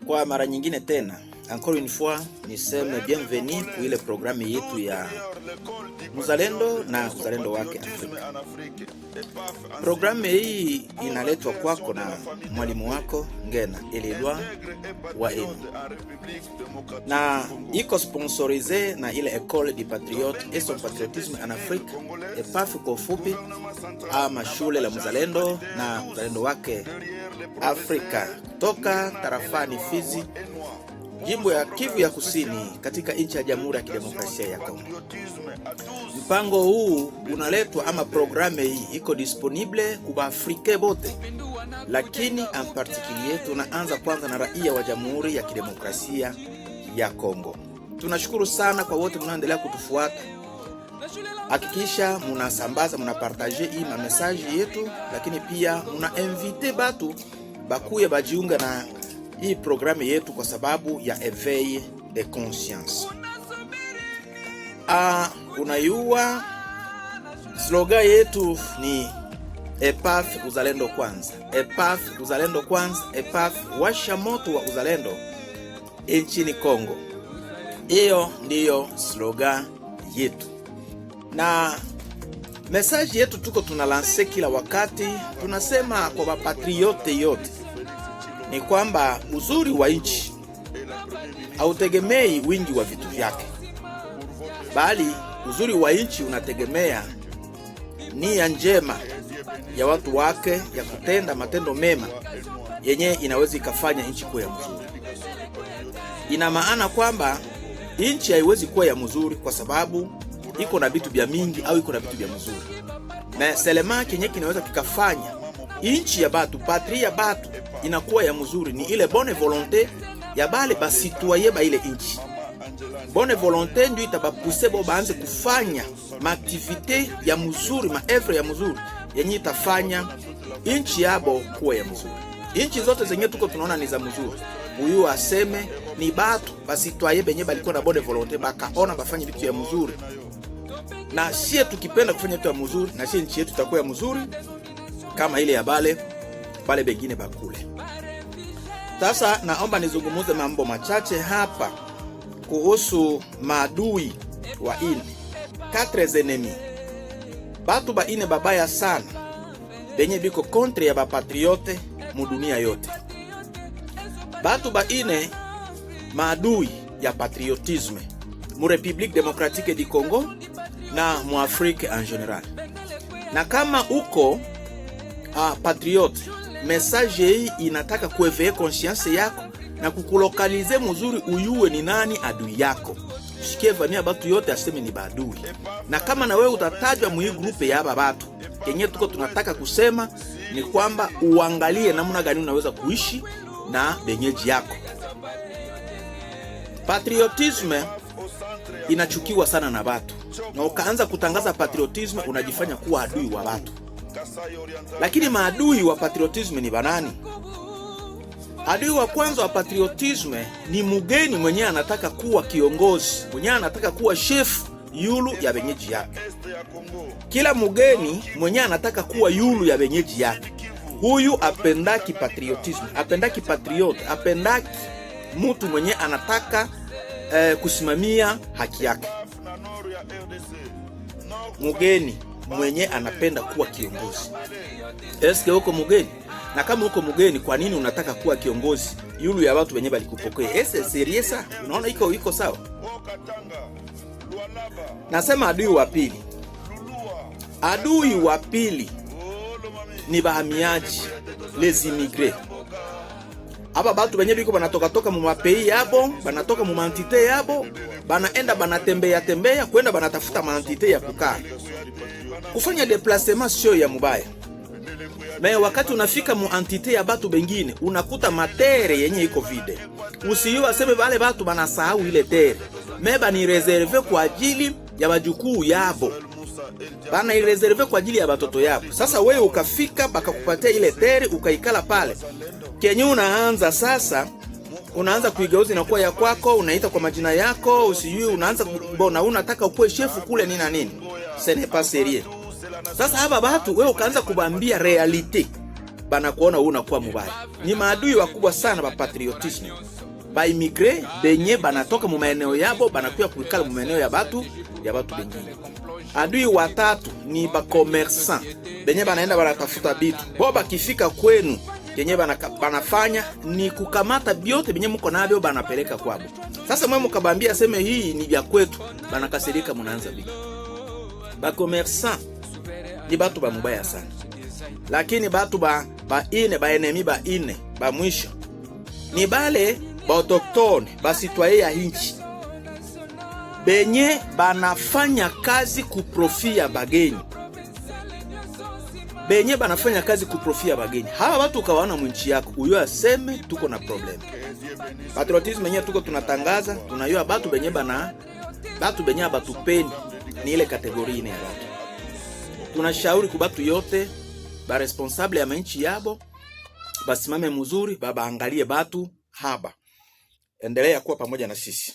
Kwa mara nyingine tena, encore une fois, niseme bienvenue kwa ile programu yetu ya Muzalendo na uzalendo wake Afrika. Programu hii inaletwa kwako na mwalimu wako Ngena Elelwa wa Enu, na iko sponsorisé na ile École du Patriote et son patriotisme en Afrique, EPAF kwa ufupi, ama shule la Muzalendo na uzalendo wake Afrika, kutoka tarafani Fizi, jimbo ya Kivu ya Kusini, katika nchi ya Jamhuri ya Kidemokrasia ya Kongo. Mpango huu unaletwa ama programme hii iko disponible kwa Afrika bote, lakini en particulier tunaanza kwanza na raia wa Jamhuri ya Kidemokrasia ya Kongo. Tunashukuru sana kwa wote mnaendelea kutufuata. Hakikisha munasambaza, munapartage hii message yetu, lakini pia munainvite batu bakuye bajiunga na hii programu yetu kwa sababu ya éveil de conscience. Unayua slogan yetu ni EPAF uzalendo kwanza. EPAF uzalendo kwanza. EPAF washa moto wa uzalendo nchini Kongo. Hiyo ndiyo slogan yetu. Na message yetu tuko tunalanse kila wakati, tunasema kwa mapatriote yote ni kwamba uzuri wa nchi hautegemei wingi wa vitu vyake, bali uzuri wa nchi unategemea nia njema ya watu wake ya kutenda matendo mema yenye inaweza ikafanya nchi kuwa ya mzuri. Ina maana kwamba nchi haiwezi kuwa ya mzuri kwa sababu iko na vitu vya mingi au iko na vitu vya mzuri. Na selema kenye kinaweza kikafanya nchi ya batu, patria batu inakuwa ya mzuri ni ile bonne volonté ya bale ba citoyen ba ile nchi. Bonne volonté ndio itabapuse bo baanze kufanya maaktivite ya mzuri, maevre ya mzuri yenye itafanya nchi yabo kuwa ya mzuri. Nchi zote zenye tuko tunaona ni za mzuri, huyu aseme ni batu ba citoyen benye balikuwa na bonne volonté bakaona bafanye vitu ya mzuri. Na sie tukipenda kufanya vitu ya mzuri, na sie nchi yetu itakuwa ya mzuri kama ile ya bale bengine bakule. Sasa naomba nizungumuze mambo machache hapa kuhusu maadui wa ine. 4 ennemis. Batu ba ine babaya sana benye biko kontre ya bapatriote mu dunia yote. Batu ba ine maadui ya patriotisme mu République démocratique du Congo na mu Afrique en general. Na kama uko patriote, message hii inataka kueveye conscience yako na kukulokalize mzuri uyue ni nani adui yako. Shikie vamia batu yote aseme ni badui. Na kama na wewe utatajwa mu hii grupe ya batu, kenye tuko tunataka kusema ni kwamba uangalie namna gani unaweza kuishi na benyeji yako. Patriotisme inachukiwa sana na batu. Na ukaanza kutangaza patriotisme unajifanya kuwa adui wa batu. Lakini maadui wa patriotisme ni banani? Adui wa kwanza wa patriotisme ni mugeni mwenye anataka kuwa kiongozi, mwenye anataka kuwa chef yulu ya benyeji yake. Kila mugeni mwenye anataka kuwa yulu ya benyeji yake, huyu apendaki patriotisme, apendaki patriote, apendaki mtu mwenye anataka kusimamia haki yake. Mugeni mwenye anapenda kuwa kiongozi. Eske uko mugeni? Na kama uko mugeni, kwa nini unataka kuwa kiongozi yulu ya watu wenye balikupokea? Ese seriesa? Unaona iko sawa? Nasema adui wa pili. Adui wa pili ni bahamiaji, les immigrés. Aba batu benye biko banatoka mu mapei yabo, banatoka mu mantite yabo, banaenda banatembea kwenda banatafuta mantite ya kukaa. Kufanya déplacement sio ya mubaya. Na wakati unafika mu entité ya batu bengine, unakuta matere yenye iko vide. Usiyo aseme bale batu banasahau ile tere. Meba ni reserve kwa ajili ya wajukuu yabo. Bana ni reserve kwa ajili ya batoto yabo. Sasa wewe ukafika bakakupatia ile tere ukaikala pale. Kenye unaanza sasa, unaanza kuigeuza na kuwa ya kwako, unaita kwa majina yako, usijui unaanza mbona unataka ukuwe shefu kule nini na nini. Ce n'est pas sérieux. Sasa hapa watu wewe ukaanza kubambia realite, bana kuona wewe unakuwa mubaya. Ni maadui wakubwa sana wa patriotism. ba immigré benye banatoka mu maeneo yabo banakuya kuikala mu maeneo ya batu bengine. Adui watatu ni ba commerçant benye banaenda banatafuta bitu. Bo bakifika kwenu yenye banafanya ni kukamata biote benye mko nabyo banapeleka kwabo. Sasa mwe mkabambia seme hii ni vya kwetu, banakasirika munaanza bitu. Ba commerçant ni batu ba mubaya sana. Lakini batu ba enemy ba ine ba mwisho ni bale ba autochtone ba citoyen ya hinchi benye banafanya kazi kuprofia bageni. Benye banafanya kazi kuprofia bageni. Hawa watu kawana mwinchi yako, uyo aseme tuko na problem. Patriotism yenyewe tuko tunatangaza, tunayua batu benye abatupendi ni ile kategori ine ya watu. Tunashauri kubatu yote ba responsable ya manchi yabo basimame mzuri, baba angalie batu haba. Endelea kuwa pamoja na sisi.